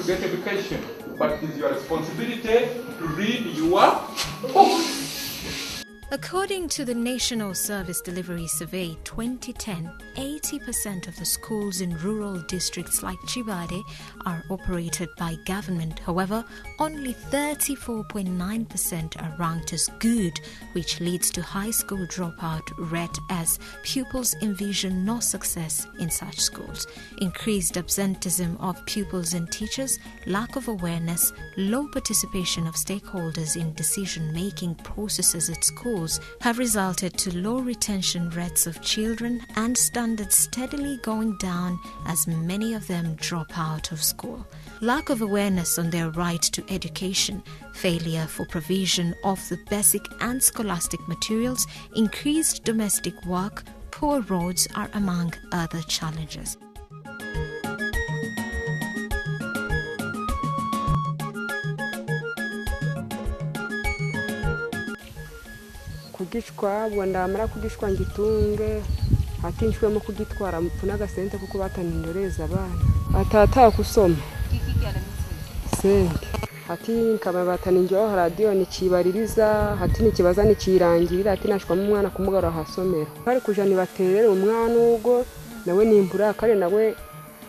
get education, but it is your responsibility to read your books. According to the National Service Delivery Survey 2010, 80% of the schools in rural districts like Kibaale are operated by government. However, only 34.9% are ranked as good, which leads to high school dropout rate as pupils envision no success in such schools. Increased absenteeism of pupils and teachers, lack of awareness, low participation of stakeholders in decision-making processes at schools have resulted to low retention rates of children and standards steadily going down as many of them drop out of school. Lack of awareness on their right to education, failure for provision of the basic and scholastic materials, increased domestic work, poor roads are among other challenges. Kugishwa ndamara kugishwa ngitunge hatinshwemo kugitwara mupfuna gasente kuko batanindoreza abana atata kusoma sente hati nkaba bataninjyo radio nikibaririza hati nikibaza nikirangirira hati nashwamo umwana kumugara hasomera kare kuja nibaterere umwana ubwo nawe nimpura kare nawe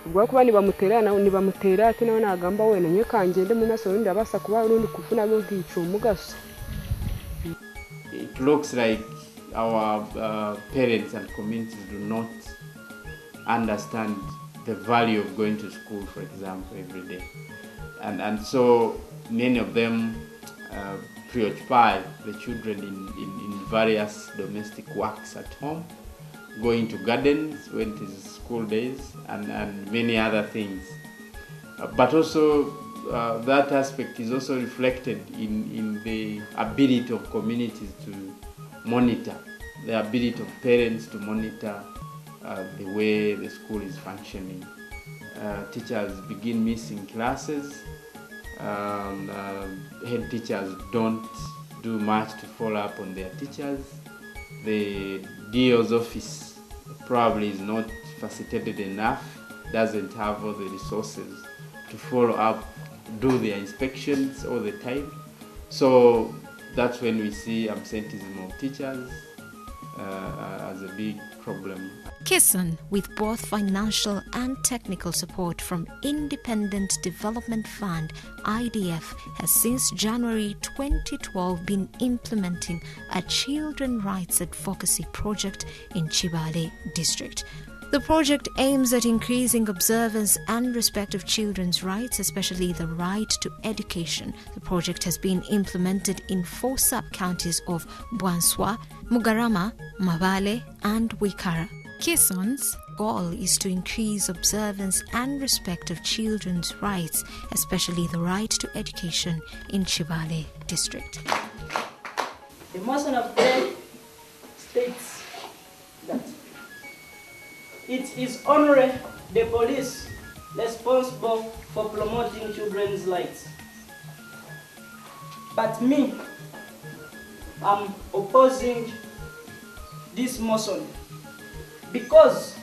ubwo kuba nibamutera nawe nibamutera hati nawe nagamba we nanye kangende mu maso ndabasa kuba rundi kufuna bo bwicu mugaso. It looks like our parents and communities do not understand the value of going to school, for example, every day. And so many of them preoccupy the children in various domestic works at home, going to gardens when it is school days, and many other things. But also that aspect is also reflected in the ability of communities to monitor, the ability of parents to monitor the way the school is functioning. Teachers begin missing classes. Head teachers don't do much to follow up on their teachers. The DO's office probably is not facilitated enough, doesn't have all the resources to follow up, do their inspections all the time. So that's when we see absenteeism of teachers as a big problem. Kisan, with both financial and technical support from Independent Development Fund (IDF), has since January 2012 been implementing a children rights advocacy project in Kibaale District. The project aims at increasing observance and respect of children's rights, especially the right to education. The project has been implemented in 4 sub-counties of Bwanswa, Mugarama, Mabale and Wikara. Kison's goal is to increase observance and respect of children's rights, especially the right to education in Kibaale District. The motion of the day states that it is only the police responsible for promoting children's rights. But me, I'm opposing this motion because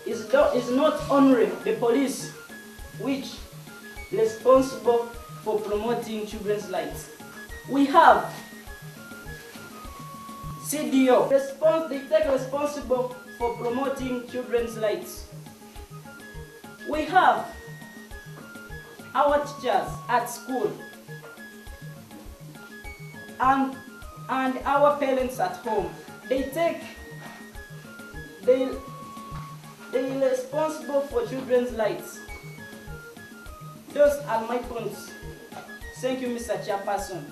it's not only the police which responsible for promoting children's rights. We have CDO, they take responsible for promoting children's rights. We have our teachers at school and our parents at home. They responsible for children's rights. Those are my points. Thank you, Mr. Chairperson.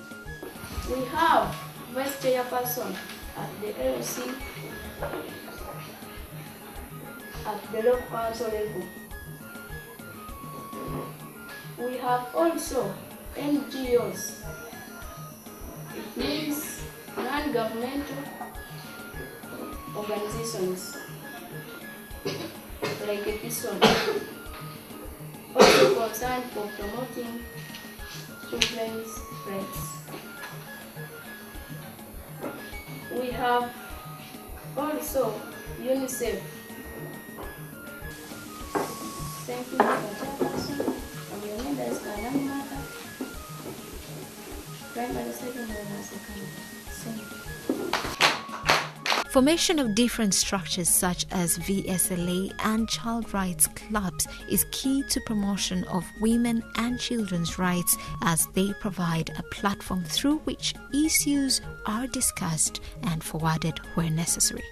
We have Vice Chairperson at the LC at the local council level. We have also NGOs. It means non-governmental organizations like this one, also concerned for promoting children's rights. We have also UNICEF. Thank you, Mr. Chairperson. primary, secondary, and secondary. Formation of different structures such as VSLA and child rights clubs is key to promotion of women and children's rights, as they provide a platform through which issues are discussed and forwarded where necessary.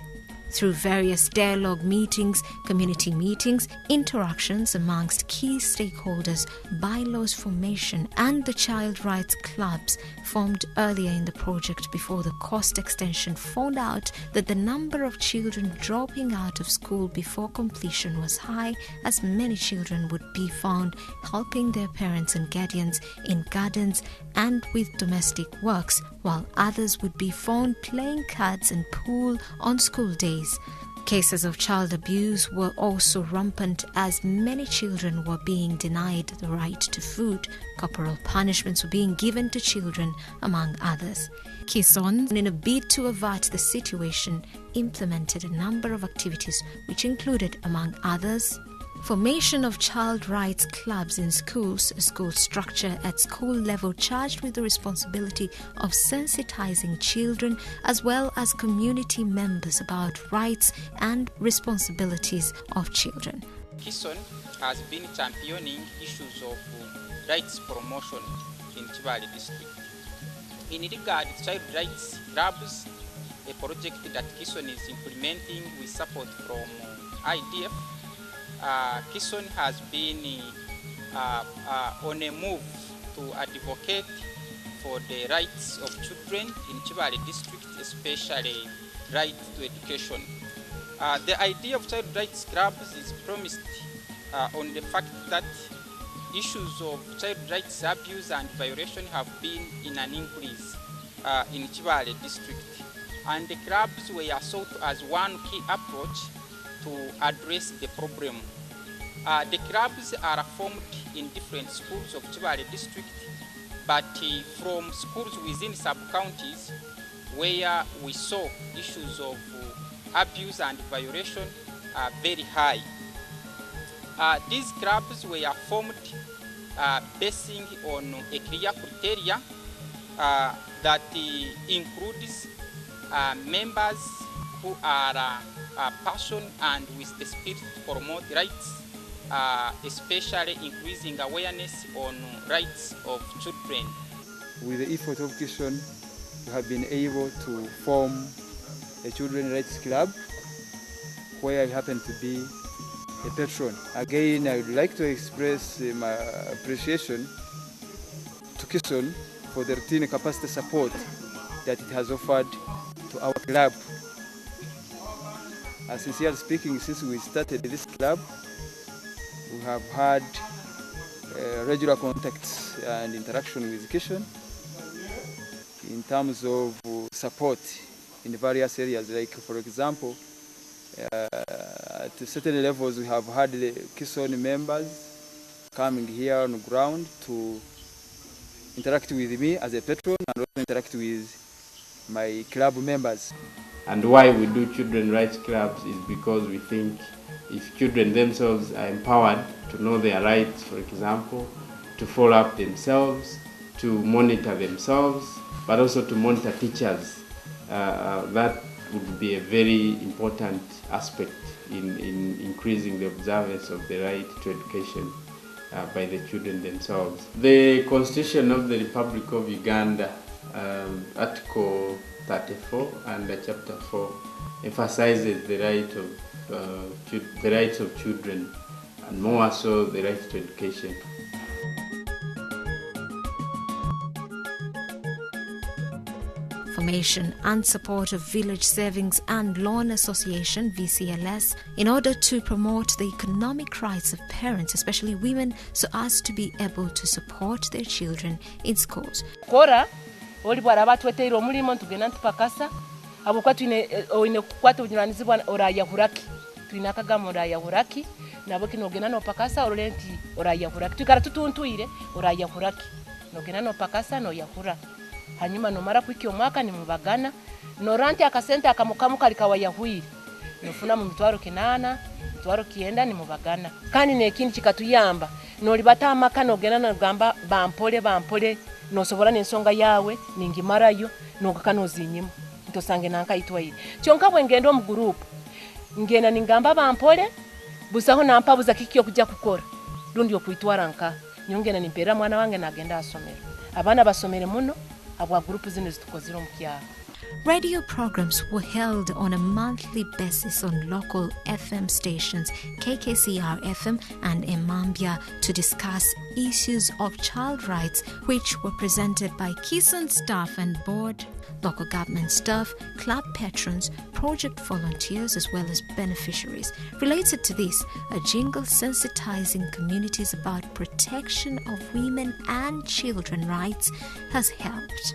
Through various dialogue meetings, community meetings, interactions amongst key stakeholders, bylaws formation and the child rights clubs formed earlier in the project before the cost extension found out that the number of children dropping out of school before completion was high, as many children would be found helping their parents and guardians in gardens and with domestic works, while others would be found playing cards and pool on school days. Cases of child abuse were also rampant, as many children were being denied the right to food. Corporal punishments were being given to children, among others. Kison, in a bid to avert the situation, implemented a number of activities which included, among others, formation of child rights clubs in schools, a school structure at school level charged with the responsibility of sensitizing children as well as community members about rights and responsibilities of children. Kison has been championing issues of rights promotion in Kibaale District. In regard to child rights clubs, a project that Kison is implementing with support from IDF, Kison has been on a move to advocate for the rights of children in Kibaale District, especially right to education. The idea of child rights clubs is premised on the fact that issues of child rights abuse and violation have been in an increase in Kibaale District, and the clubs were sought as one key approach to address the problem. The clubs are formed in different schools of Kibaale District, but from schools within sub-counties where we saw issues of abuse and violation are very high. These clubs were formed basing on a clear criteria that includes members who are passionate and with the spirit to promote rights, especially increasing awareness on rights of children. With the effort of Kison, we have been able to form a children's rights club where I happen to be a patron. Again, I would like to express my appreciation to Kison for the routine capacity support that it has offered to our club. Sincerely speaking, since we started this club, we have had regular contacts and interaction with Kison in terms of support in various areas. Like, for example, at certain levels, we have had the Kison members coming here on the ground to interact with me as a patron and also interact with my club members. And why we do children rights clubs is because we think if children themselves are empowered to know their rights, for example, to follow up themselves, to monitor themselves, but also to monitor teachers, that would be a very important aspect in increasing the observance of the right to education by the children themselves. The Constitution of the Republic of Uganda, Article 34 and Chapter 4, emphasizes the rights of children, and more so the right to education. Formation and support of Village Savings and Loan Association (VCLS) in order to promote the economic rights of parents, especially women, so as to be able to support their children in schools. Oli bwara batweteira omulimo tugenda ntupakasa abo kwa tuine kukwata unyuranizibwa oraya huraki tuina kagamo oraya huraki nabo kinogena no pakasa orenti oraya huraki tukara tutuntuire oraya huraki nogena no pakasa no yahura hanyuma no mara kwiki omwaka ni mubagana no ranti akasente akamukamuka likawa yahuire nofuna mu mitwaro kinana mitwaro kienda ni mubagana kandi nekindi kikatuyamba nolibata amaka nogenda nogamba bampole nosobola n'ensonga yawe ningimarayo nogaka nozinyimu ntosange nankaitwaire kyonka bwe ngenda mu group ngenda ningamba bampole busaho nampabuza kiki okujja kukora lundi okuitwara nka nyongena nimpera mwana wange nagenda asomera abana basomere muno abwa group zino zitukozira omukyalo. Radio programs were held on a monthly basis on local FM stations, KKCR FM and Emambia, to discuss issues of child rights, which were presented by Kison staff and board, local government staff, club patrons, project volunteers, as well as beneficiaries. Related to this, a jingle sensitizing communities about protection of women and children rights has helped.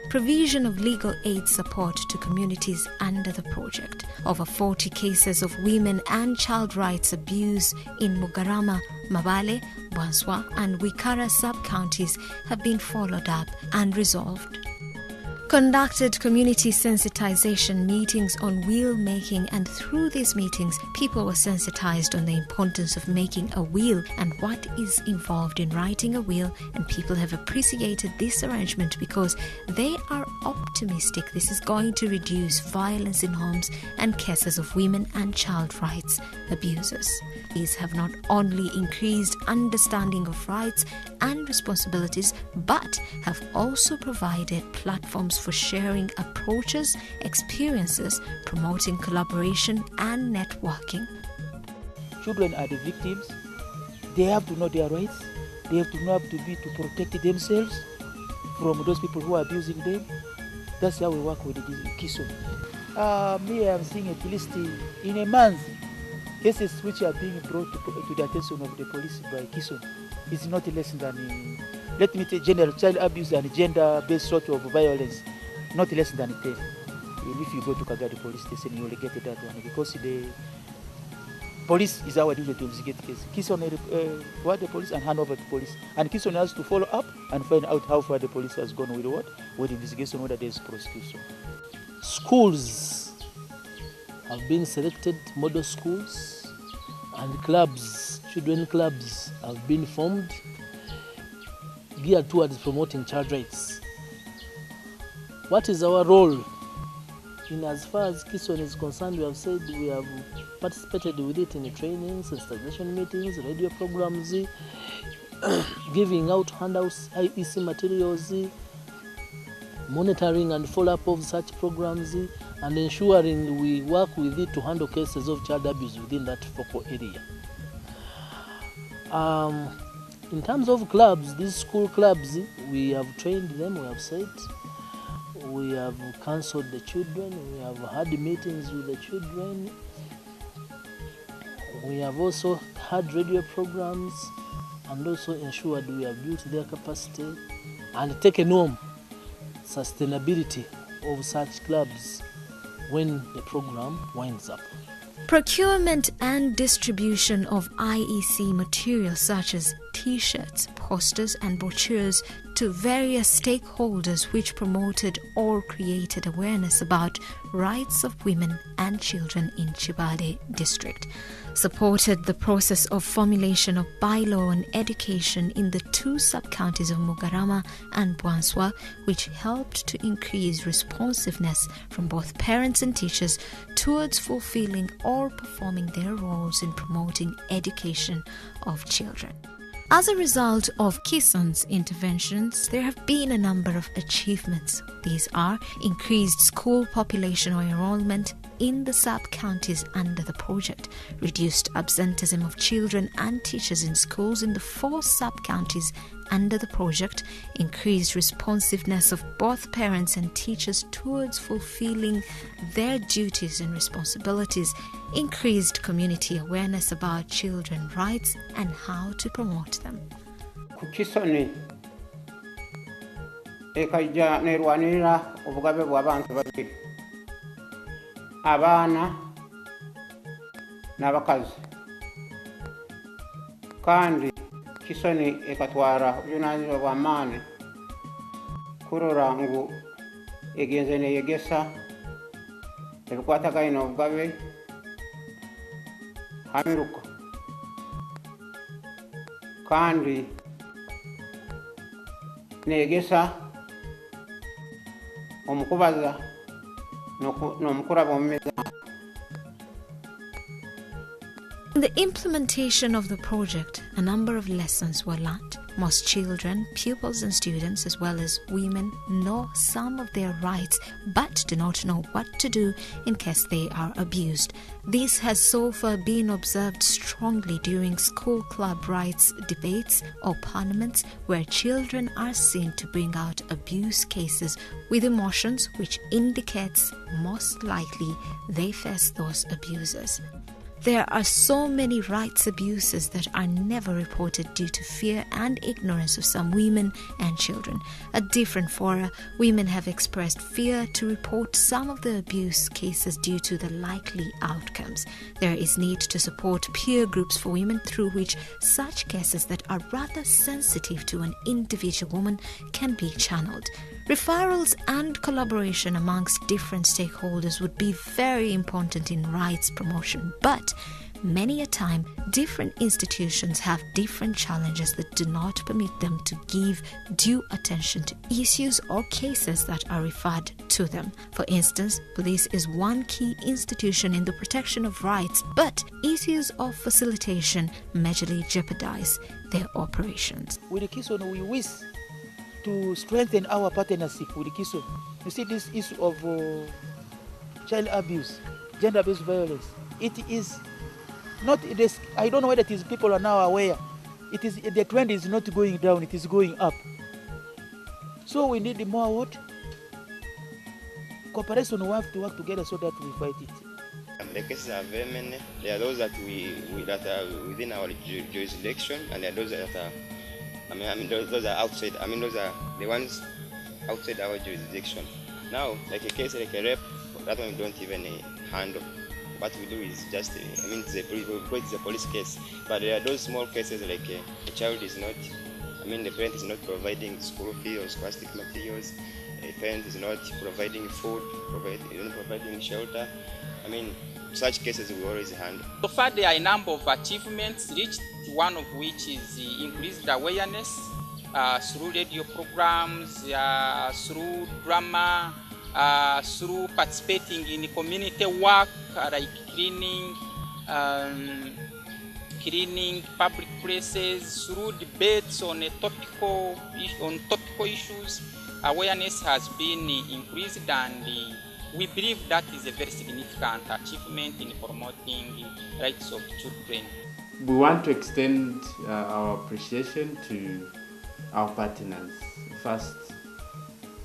Provision of legal aid support to communities under the project. Over 40 cases of women and child rights abuse in Mugarama, Mabale, Bwanswa and Wikara sub-counties have been followed up and resolved. Conducted community sensitization meetings on wheel making, and through these meetings people were sensitized on the importance of making a wheel and what is involved in writing a wheel, and people have appreciated this arrangement because they are optimistic this is going to reduce violence in homes and cases of women and child rights abuses. These have not only increased understanding of rights and responsibilities but have also provided platforms for sharing approaches, experiences, promoting collaboration and networking. Children are the victims. They have to know their rights. They have to know how to protect themselves from those people who are abusing them. That's how we work with the Kiso. Me, I'm seeing at least in a month cases which are being brought to the attention of the police by Kiso. It's not less than, let me say, general child abuse and gender-based sort of violence. Not less than 10. And if you go to Kagadi police station, you will get that one because the police is our duty to investigate the case. Kison what the police and hand over to police. And Kison has to follow up and find out how far the police has gone with what? With the investigation, whether there is prosecution. Schools have been selected, model schools, and clubs, children clubs have been formed, geared towards promoting child rights. What is our role? In as far as Kison is concerned, we have said we have participated with it in the trainings, sensitization meetings, radio programs, giving out handouts, IEC materials, monitoring and follow-up of such programs, and ensuring we work with it to handle cases of child abuse within that focal area. In terms of clubs, these school clubs, we have trained them, we have said. We have counseled the children, we have had meetings with the children. We have also had radio programs and also ensured we have built their capacity and taken home sustainability of such clubs when the program winds up. Procurement and distribution of IEC materials such as T-shirts, posters and brochures to various stakeholders which promoted or created awareness about rights of women and children in Kibaale District. Supported the process of formulation of bylaw on education in the two sub-counties of Mugarama and Bwanswa, which helped to increase responsiveness from both parents and teachers towards fulfilling or performing their roles in promoting education of children. As a result of Kison's interventions, there have been a number of achievements. These are increased school population or enrollment in the sub-counties under the project, reduced absenteeism of children and teachers in schools in the 4 sub-counties under the project, increased responsiveness of both parents and teachers towards fulfilling their duties and responsibilities, increased community awareness about children's rights and how to promote them. Kukisoni ekaija nerwanirira obugabe bw'abantu babiri, abaana n'abakazi, kandi Kisoni ekatwara obujunaanyizibwa bw'amaani kurora ngu egenze neyegesa ebikwataganye n'obugabe hamiruka kandi negesa omukubaza n'omukuraba omu meza. In the implementation of the project, a number of lessons were learnt. Most children, pupils and students, as well as women, know some of their rights but do not know what to do in case they are abused. This has so far been observed strongly during school club rights debates or parliaments where children are seen to bring out abuse cases with emotions which indicates most likely they face those abusers. There are so many rights abuses that are never reported due to fear and ignorance of some women and children. At different fora, women have expressed fear to report some of the abuse cases due to the likely outcomes. There is need to support peer groups for women through which such cases that are rather sensitive to an individual woman can be channeled. Referrals and collaboration amongst different stakeholders would be very important in rights promotion, but many a time different institutions have different challenges that do not permit them to give due attention to issues or cases that are referred to them. For instance, police is one key institution in the protection of rights, but issues of facilitation majorly jeopardize their operations. With the Kison, we wish to strengthen our partnership with Kiso. You see this issue of child abuse, gender-based violence. It is not, I don't know whether it is people are now aware. It is, the trend is not going down, it is going up. So we need more what? Cooperation, we have to work together so that we fight it. The cases are very many. There are those that that are within our jurisdiction, and there are those that are those are outside. Those are the ones outside our jurisdiction. Now, like a case like a rape, that one we don't even handle. What we do is just, it's a police case. But there are those small cases like a child is not, the parent is not providing school fee or scholastic materials. A parent is not providing food, providing shelter. Such cases we always handle. So far, there are a number of achievements reached, one of which is increased awareness through radio programs, through drama, through participating in community work like cleaning public places, through debates on topical issues. Awareness has been increased, and we believe that is a very significant achievement in promoting the rights of children. We want to extend our appreciation to our partners. First,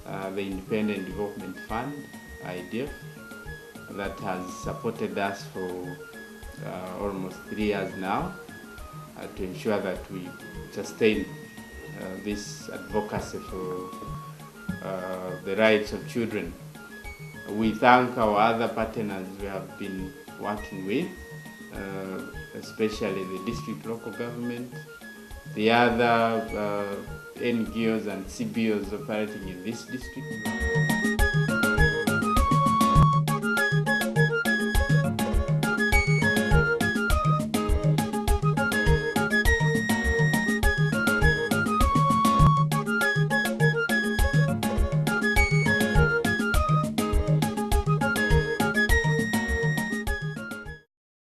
the Independent Development Fund, IDF, that has supported us for almost 3 years now to ensure that we sustain this advocacy for the rights of children. We thank our other partners we have been working with, especially the district local government, the other NGOs and CBOs operating in this district.